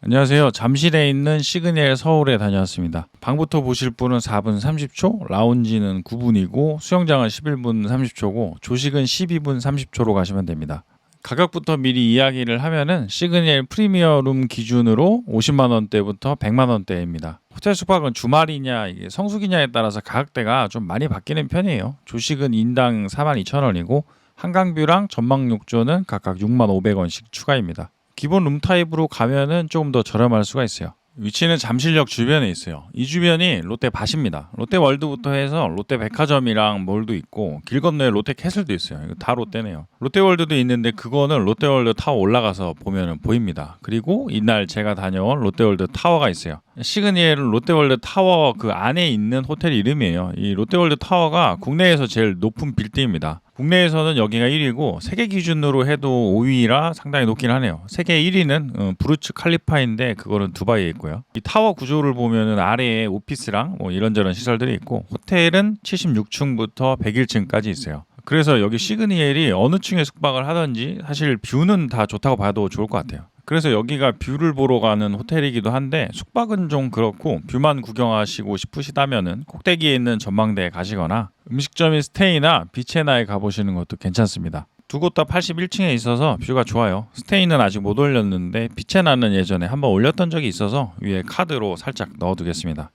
안녕하세요. 잠실에 있는 시그니엘 서울에 다녀왔습니다. 방부터 보실 분은 4분 30초, 라운지는 9분이고 수영장은 11분 30초고 조식은 12분 30초로 가시면 됩니다. 가격부터 미리 이야기를 하면은 시그니엘 프리미어룸 기준으로 50만 원대부터 100만 원대입니다. 호텔 숙박은 주말이냐 이게 성수기냐에 따라서 가격대가 좀 많이 바뀌는 편이에요. 조식은 인당 42,000원이고 한강뷰랑 전망욕조는 각각 65,500원씩 추가입니다. 기본 룸 타입으로 가면은 조금 더 저렴할 수가 있어요. 위치는 잠실역 주변에 있어요. 이 주변이 롯데밭입니다. 롯데월드부터 해서 롯데백화점이랑 몰도 있고 길 건너에 롯데캐슬도 있어요. 이거 다 롯데네요. 롯데월드도 있는데 그거는 롯데월드 타워 올라가서 보면은 보입니다. 그리고 이날 제가 다녀온 롯데월드 타워가 있어요. 시그니엘은 롯데월드 타워 그 안에 있는 호텔 이름이에요. 이 롯데월드 타워가 국내에서 제일 높은 빌딩입니다. 국내에서는 여기가 1위고 세계 기준으로 해도 5위라 상당히 높긴 하네요. 세계 1위는 부르츠 칼리파인데 그거는 두바이에 있고요. 이 타워 구조를 보면은 아래에 오피스랑 뭐 이런저런 시설들이 있고 호텔은 76층부터 101층까지 있어요. 그래서 여기 시그니엘이 어느 층에 숙박을 하든지 사실 뷰는 다 좋다고 봐도 좋을 것 같아요. 그래서 여기가 뷰를 보러 가는 호텔이기도 한데 숙박은 좀 그렇고 뷰만 구경하시고 싶으시다면은 꼭대기에 있는 전망대에 가시거나 음식점인 스테이나 비체나에 가보시는 것도 괜찮습니다. 두 곳 다 81층에 있어서 뷰가 좋아요. 스테이는 아직 못 올렸는데 비체나는 예전에 한번 올렸던 적이 있어서 위에 카드로 살짝 넣어두겠습니다.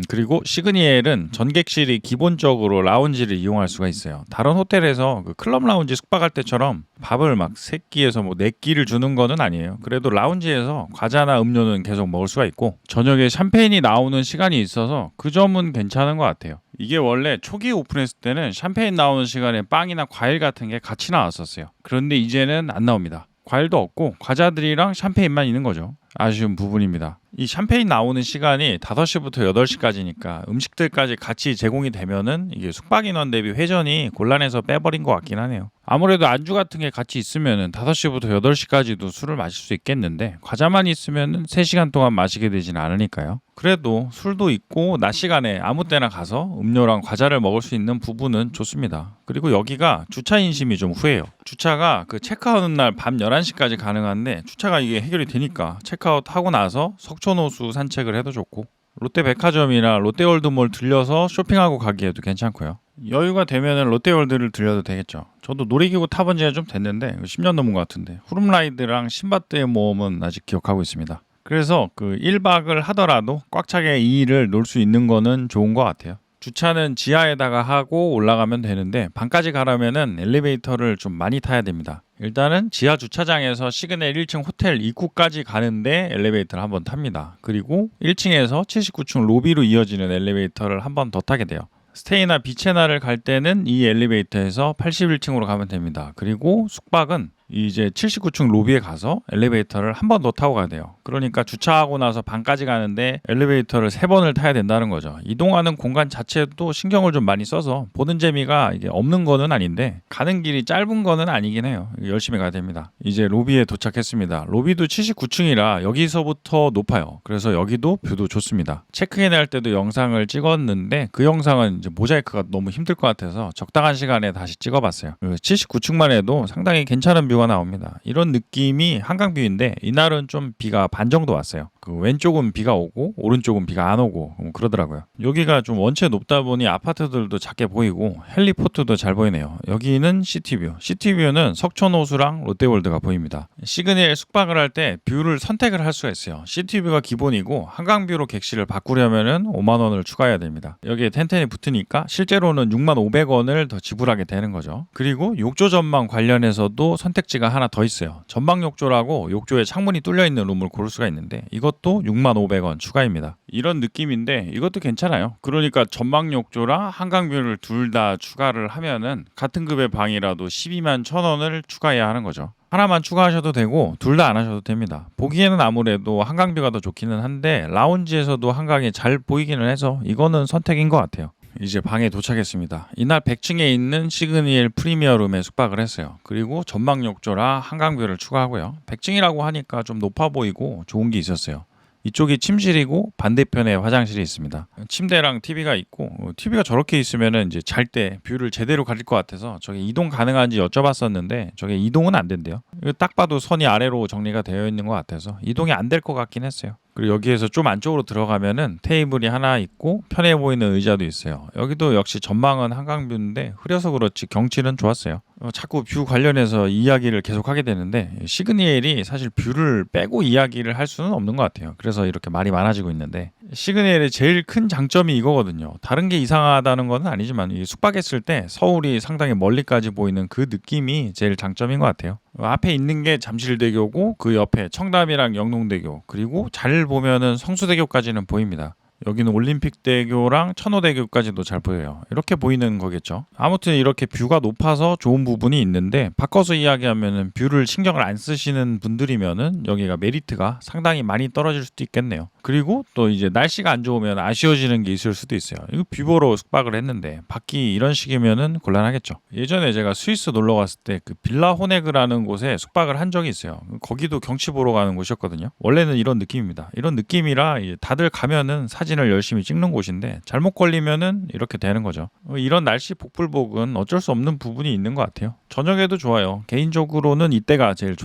그리고 시그니엘은 전객실이 기본적으로 라운지를 이용할 수가 있어요. 다른 호텔에서 그 클럽 라운지 숙박할 때처럼 밥을 막 3끼에서 뭐 4끼를 주는 거는 아니에요. 그래도 라운지에서 과자나 음료는 계속 먹을 수가 있고 저녁에 샴페인이 나오는 시간이 있어서 그 점은 괜찮은 것 같아요. 이게 원래 초기 오픈했을 때는 샴페인 나오는 시간에 빵이나 과일 같은 게 같이 나왔었어요. 그런데 이제는 안 나옵니다. 과일도 없고 과자들이랑 샴페인만 있는 거죠. 아쉬운 부분입니다. 이 샴페인 나오는 시간이 5시부터 8시까지니까 음식들까지 같이 제공이 되면은 이게 숙박 인원 대비 회전이 곤란해서 빼버린 것 같긴 하네요. 아무래도 안주 같은 게 같이 있으면은 5시부터 8시까지도 술을 마실 수 있겠는데 과자만 있으면은 3시간 동안 마시게 되진 않으니까요. 그래도 술도 있고 낮 시간에 아무 때나 가서 음료랑 과자를 먹을 수 있는 부분은 좋습니다. 그리고 여기가 주차 인심이 좀 후해요. 주차가 그 체크아웃 날 밤 11시까지 가능한데 주차가 이게 해결이 되니까 체크아웃 하고 나서 석촌호수 산책을 해도 좋고 롯데백화점이나 롯데월드몰 들려서 쇼핑하고 가기에도 괜찮고요. 여유가 되면 롯데월드를 들려도 되겠죠. 저도 놀이기구 타본 지가 좀 됐는데 10년 넘은 것 같은데 후룸라이드랑 신밧드의 모험은 아직 기억하고 있습니다. 그래서 그 1박을 하더라도 꽉 차게 2일을 놀 수 있는 거는 좋은 것 같아요. 주차는 지하에다가 하고 올라가면 되는데 방까지 가려면은 엘리베이터를 좀 많이 타야 됩니다. 일단은 지하 주차장에서 시그널 1층 호텔 입구까지 가는데 엘리베이터를 한번 탑니다. 그리고 1층에서 79층 로비로 이어지는 엘리베이터를 한번 더 타게 돼요. 스테이나 비체나를 갈 때는 이 엘리베이터에서 81층으로 가면 됩니다. 그리고 숙박은 이제 79층 로비에 가서 엘리베이터를 한 번 더 타고 가야 돼요. 그러니까 주차하고 나서 방까지 가는데 엘리베이터를 3번을 타야 된다는 거죠. 이동하는 공간 자체도 신경을 좀 많이 써서 보는 재미가 이게 없는 거는 아닌데 가는 길이 짧은 거는 아니긴 해요. 열심히 가야 됩니다. 이제 로비에 도착했습니다. 로비도 79층이라 여기서부터 높아요. 그래서 여기도 뷰도 좋습니다. 체크인 할 때도 영상을 찍었는데 그 영상은 이제 모자이크가 너무 힘들 것 같아서 적당한 시간에 다시 찍어봤어요. 79층만 해도 상당히 괜찮은 뷰가 나옵니다. 이런 느낌이 한강뷰인데 이날은 좀 비가 반 정도 왔어요. 그 왼쪽은 비가 오고 오른쪽은 비가 안 오고 그러더라고요. 여기가 좀 원체 높다 보니 아파트들도 작게 보이고 헬리포트도 잘 보이네요. 여기는 시티뷰. 시티뷰는 석촌호수랑 롯데월드가 보입니다. 시그니엘 숙박을 할 때 뷰를 선택을 할 수가 있어요. 시티뷰가 기본이고 한강뷰로 객실을 바꾸려면은 5만 원을 추가해야 됩니다. 여기에 텐텐이 붙으니까 실제로는 6,500원을 더 지불하게 되는 거죠. 그리고 욕조 전망 관련해서도 선택지가 하나 더 있어요. 전망 욕조라고 욕조에 창문이 뚫려 있는 룸을 고를 수가 있는데 이것도 65,000원 추가입니다. 이런 느낌인데 이것도 괜찮아요. 그러니까 전망 욕조랑 한강뷰를 둘 다 추가를 하면은 같은 급의 방이라도 121,000원을 추가해야 하는 거죠. 하나만 추가하셔도 되고 둘 다 안 하셔도 됩니다. 보기에는 아무래도 한강뷰가 더 좋기는 한데 라운지에서도 한강이 잘 보이기는 해서 이거는 선택인 것 같아요. 이제 방에 도착했습니다. 이날 100층에 있는 시그니엘 프리미어룸에 숙박을 했어요. 그리고 전망 욕조라 한강뷰를 추가하고요. 100층이라고 하니까 좀 높아 보이고 좋은 게 있었어요. 이쪽이 침실이고 반대편에 화장실이 있습니다. 침대랑 TV가 있고 TV가 저렇게 있으면은 이제 잘 때 뷰를 제대로 가릴 것 같아서 저게 이동 가능한지 여쭤봤었는데 저게 이동은 안 된대요. 이거 딱 봐도 선이 아래로 정리가 되어 있는 것 같아서 이동이 안 될 것 같긴 했어요. 그리고 여기에서 좀 안쪽으로 들어가면은 테이블이 하나 있고 편해 보이는 의자도 있어요. 여기도 역시 전망은 한강뷰인데 흐려서 그렇지 경치는 좋았어요. 자꾸 뷰 관련해서 이야기를 계속 하게 되는데 시그니엘이 사실 뷰를 빼고 이야기를 할 수는 없는 것 같아요. 그래서 이렇게 말이 많아지고 있는데 시그니엘의 제일 큰 장점이 이거거든요. 다른 게 이상하다는 건 아니지만 이 숙박했을 때 서울이 상당히 멀리까지 보이는 그 느낌이 제일 장점인 것 같아요. 앞에 있는 게 잠실대교고 그 옆에 청담이랑 영농대교 그리고 잘 보면은 성수대교까지는 보입니다. 여기는 올림픽대교랑 천호대교까지도 잘 보여요. 이렇게 보이는 거겠죠. 아무튼 이렇게 뷰가 높아서 좋은 부분이 있는데 바꿔서 이야기하면은 뷰를 신경을 안 쓰시는 분들이면은 여기가 메리트가 상당히 많이 떨어질 수도 있겠네요. 그리고 또 이제 날씨가 안 좋으면 아쉬워지는 게 있을 수도 있어요. 이거 뷰 보러 숙박을 했는데 밖이 이런 식이면은 곤란하겠죠. 예전에 제가 스위스 놀러 갔을 때 그 빌라 호네그라는 곳에 숙박을 한 적이 있어요. 거기도 경치 보러 가는 곳이었거든요. 원래는 이런 느낌입니다. 이런 느낌이라 다들 가면은 사진을 열심히 찍는 곳인데 잘못 걸리면은 이렇게 되는 거죠. 이런 날씨 복불복은 어쩔 수 없는 부분이 있는 것 같아요. 저녁에도 좋아요. 개인적으로는 이때가 제일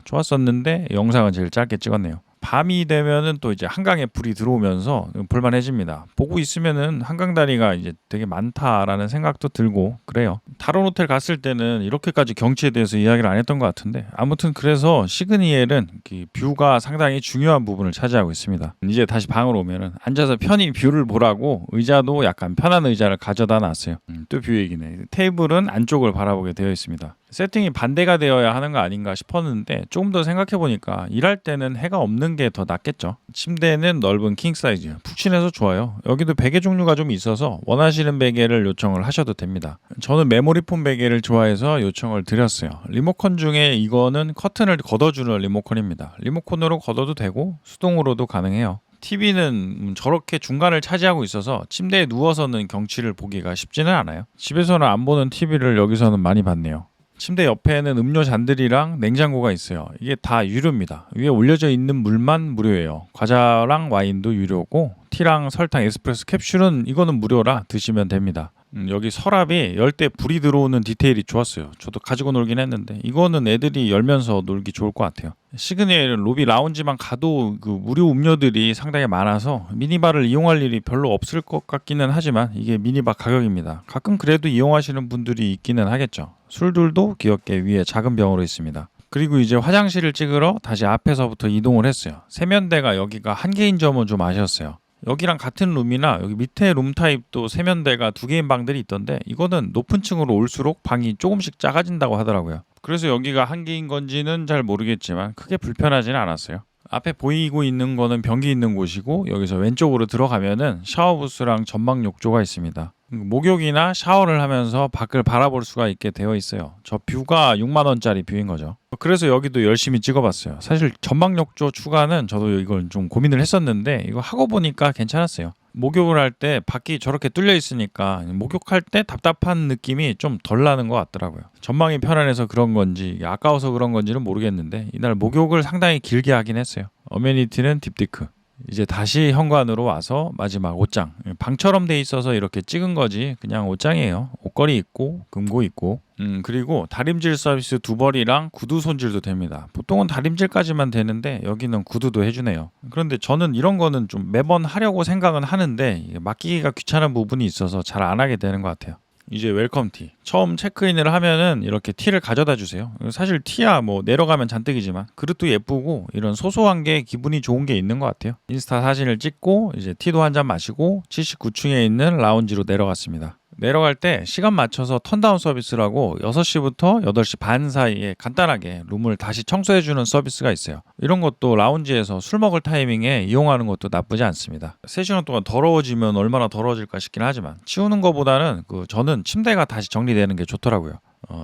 좋았었는데 영상은 제일 짧게 찍었네요. 밤이 되면은 또 이제 한강에 불이 들어오면서 볼만해집니다. 보고 있으면은 한강 다리가 이제 되게 많다라는 생각도 들고 그래요. 다른 호텔 갔을 때는 이렇게까지 경치에 대해서 이야기를 안 했던 것 같은데 아무튼 그래서 시그니엘은 뷰가 상당히 중요한 부분을 차지하고 있습니다. 이제 다시 방으로 오면은 앉아서 편히 뷰를 보라고 의자도 약간 편한 의자를 가져다 놨어요. 또 뷰 얘기네. 테이블은 안쪽을 바라보게 되어 있습니다. 세팅이 반대가 되어야 하는 거 아닌가 싶었는데 조금 더 생각해보니까 일할 때는 해가 없는 게 더 낫겠죠. 침대는 넓은 킹 사이즈, 푹신해서 좋아요. 여기도 베개 종류가 좀 있어서 원하시는 베개를 요청을 하셔도 됩니다. 저는 메모리폼 베개를 좋아해서 요청을 드렸어요. 리모컨 중에 이거는 커튼을 걷어주는 리모컨입니다. 리모컨으로 걷어도 되고 수동으로도 가능해요. TV는 저렇게 중간을 차지하고 있어서 침대에 누워서는 경치를 보기가 쉽지는 않아요. 집에서는 안 보는 TV를 여기서는 많이 봤네요. 침대 옆에는 음료 잔들이랑 냉장고가 있어요. 이게 다 유료입니다. 위에 올려져 있는 물만 무료예요. 과자랑 와인도 유료고 티랑 설탕, 에스프레소 캡슐은 이거는 무료라 드시면 됩니다. 여기 서랍이 열 때 불이 들어오는 디테일이 좋았어요. 저도 가지고 놀긴 했는데 이거는 애들이 열면서 놀기 좋을 것 같아요. 시그니엘은 로비 라운지만 가도 그 무료 음료들이 상당히 많아서 미니바를 이용할 일이 별로 없을 것 같기는 하지만 이게 미니바 가격입니다. 가끔 그래도 이용하시는 분들이 있기는 하겠죠. 술들도 귀엽게 위에 작은 병으로 있습니다. 그리고 이제 화장실을 찍으러 다시 앞에서부터 이동을 했어요. 세면대가 여기가 한 개인 점은 좀 아쉬웠어요. 여기랑 같은 룸이나 여기 밑에 룸 타입도 세면대가 2개인 방들이 있던데 이거는 높은 층으로 올수록 방이 조금씩 작아진다고 하더라고요. 그래서 여기가 한 개인 건지는 잘 모르겠지만 크게 불편하지는 않았어요. 앞에 보이고 있는 거는 변기 있는 곳이고 여기서 왼쪽으로 들어가면은 샤워부스랑 전망 욕조가 있습니다. 목욕이나 샤워를 하면서 밖을 바라볼 수가 있게 되어 있어요. 저 뷰가 6만 원짜리 뷰인 거죠. 그래서 여기도 열심히 찍어봤어요. 사실 전망 욕조 추가는 저도 이걸 좀 고민을 했었는데 이거 하고 보니까 괜찮았어요. 목욕을 할 때 밖이 저렇게 뚫려 있으니까 목욕할 때 답답한 느낌이 좀 덜 나는 것 같더라고요. 전망이 편안해서 그런 건지 아까워서 그런 건지는 모르겠는데 이날 목욕을 상당히 길게 하긴 했어요. 어메니티는 딥디크. 이제 다시 현관으로 와서 마지막 옷장. 방처럼 돼 있어서 이렇게 찍은 거지 그냥 옷장이에요. 옷걸이 있고 금고 있고 그리고 다림질 서비스 2벌이랑 구두 손질도 됩니다. 보통은 다림질까지만 되는데 여기는 구두도 해주네요. 그런데 저는 이런 거는 좀 매번 하려고 생각은 하는데 맡기기가 귀찮은 부분이 있어서 잘 안 하게 되는 것 같아요. 이제 웰컴 티. 처음 체크인을 하면은 이렇게 티를 가져다 주세요. 사실 티야 뭐 내려가면 잔뜩이지만 그릇도 예쁘고 이런 소소한 게 기분이 좋은 게 있는 것 같아요. 인스타 사진을 찍고 이제 티도 한 잔 마시고 79층에 있는 라운지로 내려갔습니다. 내려갈 때 시간 맞춰서 턴다운 서비스라고 6시부터 8시 반 사이에 간단하게 룸을 다시 청소해주는 서비스가 있어요. 이런 것도 라운지에서 술 먹을 타이밍에 이용하는 것도 나쁘지 않습니다. 3시간 동안 더러워지면 얼마나 더러워질까 싶긴 하지만 치우는 것보다는 저는 침대가 다시 정리되는 게 좋더라고요.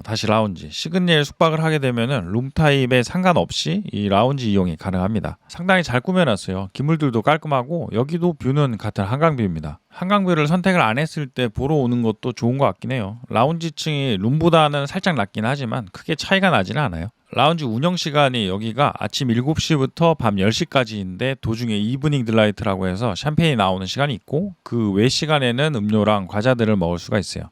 다시 라운지. 시그니엘 숙박을 하게 되면은 룸 타입에 상관없이 이 라운지 이용이 가능합니다. 상당히 잘 꾸며놨어요. 기물들도 깔끔하고 여기도 뷰는 같은 한강뷰입니다. 한강뷰를 선택을 안 했을 때 보러 오는 것도 좋은 것 같긴 해요. 라운지층이 룸보다는 살짝 낮긴 하지만 크게 차이가 나지는 않아요. 라운지 운영 시간이 여기가 아침 7시부터 밤 10시까지인데 도중에 이브닝 딜라이트라고 해서 샴페인이 나오는 시간이 있고 그 외 시간에는 음료랑 과자들을 먹을 수가 있어요.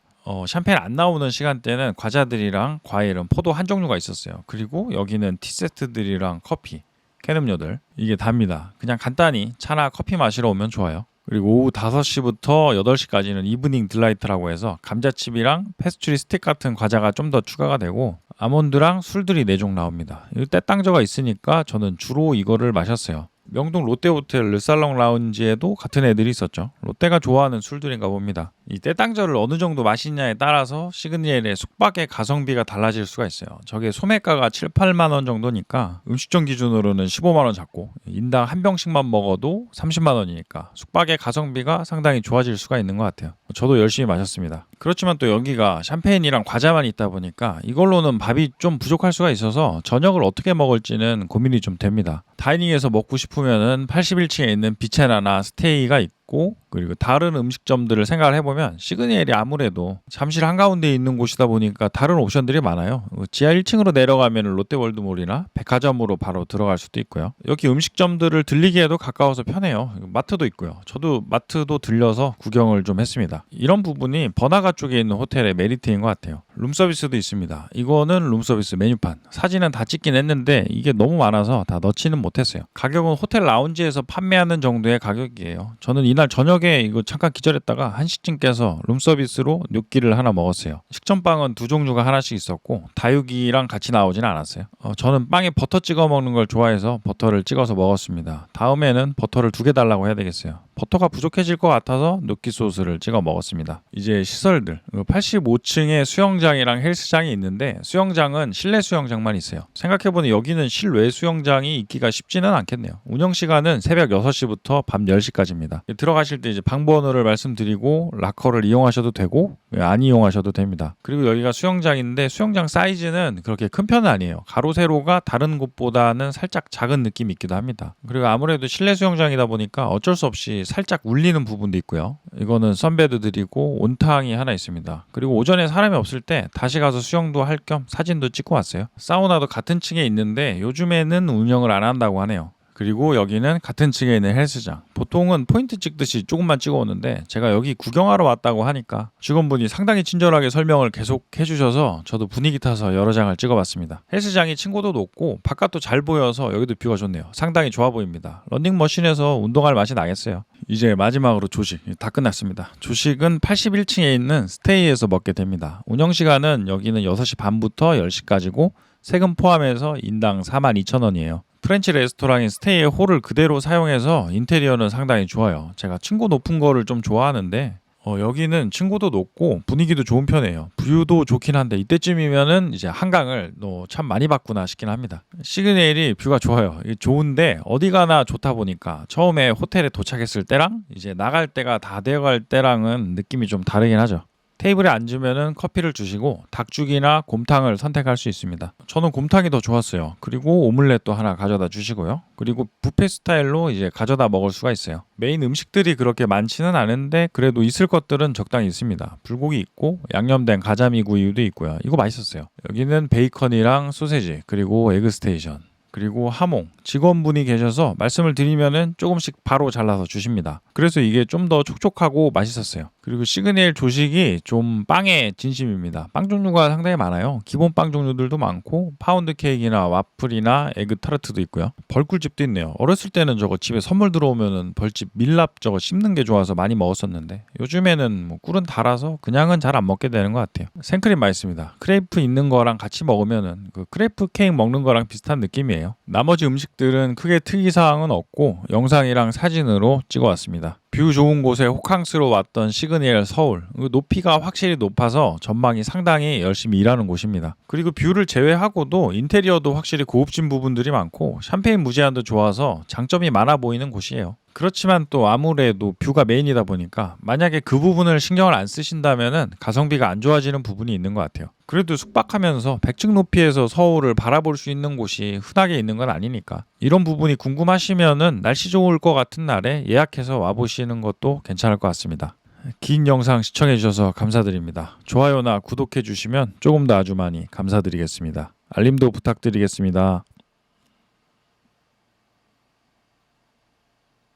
샴페인 안 나오는 시간대는 과자들이랑 과일은 포도 한 종류가 있었어요. 그리고 여기는 티 세트들이랑 커피, 캔 음료들 이게 답니다. 그냥 간단히 차나 커피 마시러 오면 좋아요. 그리고 오후 5시부터 8시까지는 이브닝 딜라이트라고 해서 감자칩이랑 페스츄리 스틱 같은 과자가 좀 더 추가가 되고 아몬드랑 술들이 4종 나옵니다. 이 떼땅저가 있으니까 저는 주로 이거를 마셨어요. 명동 롯데호텔 르살롱 라운지에도 같은 애들이 있었죠. 롯데가 좋아하는 술들인가 봅니다. 이 떼땅저를 어느 정도 마시냐에 따라서 시그니엘의 숙박의 가성비가 달라질 수가 있어요. 저게 소매가가 7, 8만 원 정도니까 음식점 기준으로는 15만 원 잡고 인당 한 병씩만 먹어도 30만 원이니까 숙박의 가성비가 상당히 좋아질 수가 있는 것 같아요. 저도 열심히 마셨습니다. 그렇지만 또 여기가 샴페인이랑 과자만 있다 보니까 이걸로는 밥이 좀 부족할 수가 있어서 저녁을 어떻게 먹을지는 고민이 좀 됩니다. 다이닝에서 먹고 싶으면은 81층에 있는 비체나나 스테이가 있고 그리고 다른 음식점들을 생각을 해보면 시그니엘이 아무래도 잠실 한가운데 있는 곳이다 보니까 다른 옵션들이 많아요. 지하 1층으로 내려가면 롯데월드몰이나 백화점으로 바로 들어갈 수도 있고요. 여기 음식점들을 들리기에도 가까워서 편해요. 마트도 있고요. 저도 마트도 들려서 구경을 좀 했습니다. 이런 부분이 번화가 쪽에 있는 호텔의 메리트인 것 같아요. 룸서비스도 있습니다. 이거는 룸서비스 메뉴판. 사진은 다 찍긴 했는데 이게 너무 많아서 다 넣지는 못했어요. 가격은 호텔 라운지에서 판매하는 정도의 가격이에요. 저는 이날 저녁에 이거 잠깐 기절했다가 한식쯤 깨서 룸서비스로 뇨끼를 하나 먹었어요. 식전빵은 2종류가 하나씩 있었고 다육이랑 같이 나오진 않았어요. 저는 빵에 버터 찍어 먹는 걸 좋아해서 버터를 찍어서 먹었습니다. 다음에는 버터를 2개 달라고 해야 되겠어요. 버터가 부족해질 것 같아서 뇨끼 소스를 찍어 먹었습니다. 이제 시설들 85층에 수영장이랑 헬스장이 있는데 수영장은 실내 수영장만 있어요. 생각해보니 여기는 실외 수영장이 있기가 쉽지는 않겠네요. 운영 시간은 새벽 6시부터 밤 10시까지입니다. 들어가실 때 이제 방번호를 말씀드리고 라커를 이용하셔도 되고 안 이용하셔도 됩니다. 그리고 여기가 수영장인데 수영장 사이즈는 그렇게 큰 편은 아니에요. 가로 세로가 다른 곳보다는 살짝 작은 느낌이 있기도 합니다. 그리고 아무래도 실내 수영장이다 보니까 어쩔 수 없이 살짝 울리는 부분도 있고요. 이거는 선베드들이고 온탕이 하나 있습니다. 그리고 오전에 사람이 없을 때 다시 가서 수영도 할 겸 사진도 찍고 왔어요. 사우나도 같은 층에 있는데 요즘에는 운영을 안 한다고 하네요. 그리고 여기는 같은 층에 있는 헬스장. 보통은 포인트 찍듯이 조금만 찍어 오는데 제가 여기 구경하러 왔다고 하니까 직원분이 상당히 친절하게 설명을 계속 해주셔서 저도 분위기 타서 여러 장을 찍어봤습니다. 헬스장이 층고도 높고 바깥도 잘 보여서 여기도 뷰가 좋네요. 상당히 좋아 보입니다. 런닝머신에서 운동할 맛이 나겠어요. 이제 마지막으로 조식 다 끝났습니다. 조식은 81층에 있는 스테이에서 먹게 됩니다. 운영시간은 여기는 6시 반부터 10시까지고 세금 포함해서 인당 42,000원이에요. 프렌치 레스토랑인 스테이의 홀을 그대로 사용해서 인테리어는 상당히 좋아요. 제가 층고 높은 거를 좀 좋아하는데 여기는 층고도 높고 분위기도 좋은 편이에요. 뷰도 좋긴 한데 이때쯤이면은 이제 한강을 참 많이 봤구나 싶긴 합니다. 시그니엘이 뷰가 좋아요. 이게 좋은데 어디 가나 좋다 보니까 처음에 호텔에 도착했을 때랑 이제 나갈 때가 다 되어갈 때랑은 느낌이 좀 다르긴 하죠. 테이블에 앉으면은 커피를 주시고 닭죽이나 곰탕을 선택할 수 있습니다. 저는 곰탕이 더 좋았어요. 그리고 오믈렛도 하나 가져다 주시고요. 그리고 뷔페 스타일로 이제 가져다 먹을 수가 있어요. 메인 음식들이 그렇게 많지는 않은데 그래도 있을 것들은 적당히 있습니다. 불고기 있고 양념된 가자미 구이도 있고요. 이거 맛있었어요. 여기는 베이컨이랑 소세지 그리고 에그 스테이션 그리고 하몽 직원분이 계셔서 말씀을 드리면은 조금씩 바로 잘라서 주십니다. 그래서 이게 좀 더 촉촉하고 맛있었어요. 그리고 시그니엘 조식이 좀 빵의 진심입니다. 빵 종류가 상당히 많아요. 기본 빵 종류들도 많고 파운드 케이크나 와플이나 에그 타르트도 있고요. 벌꿀집도 있네요. 어렸을 때는 저거 집에 선물 들어오면은 벌집 밀랍 저거 씹는 게 좋아서 많이 먹었었는데 요즘에는 뭐 꿀은 달아서 그냥은 잘 안 먹게 되는 것 같아요. 생크림 맛있습니다. 크레이프 있는 거랑 같이 먹으면은 그 크레이프 케이크 먹는 거랑 비슷한 느낌이에요. 나머지 음식들은 크게 특이사항은 없고 영상이랑 사진으로 찍어왔습니다. 뷰 좋은 곳에 호캉스로 왔던 시그니엘 서울. 높이가 확실히 높아서 전망이 상당히 열심히 일하는 곳입니다. 그리고 뷰를 제외하고도 인테리어도 확실히 고급진 부분들이 많고 샴페인 무제한도 좋아서 장점이 많아 보이는 곳이에요. 그렇지만 또 아무래도 뷰가 메인이다 보니까 만약에 그 부분을 신경을 안 쓰신다면은 가성비가 안 좋아지는 부분이 있는 것 같아요. 그래도 숙박하면서 100층 높이에서 서울을 바라볼 수 있는 곳이 흔하게 있는 건 아니니까 이런 부분이 궁금하시면은 날씨 좋을 것 같은 날에 예약해서 와보시는 것도 괜찮을 것 같습니다. 긴 영상 시청해주셔서 감사드립니다. 좋아요나 구독해주시면 조금 더 아주 많이 감사드리겠습니다. 알림도 부탁드리겠습니다.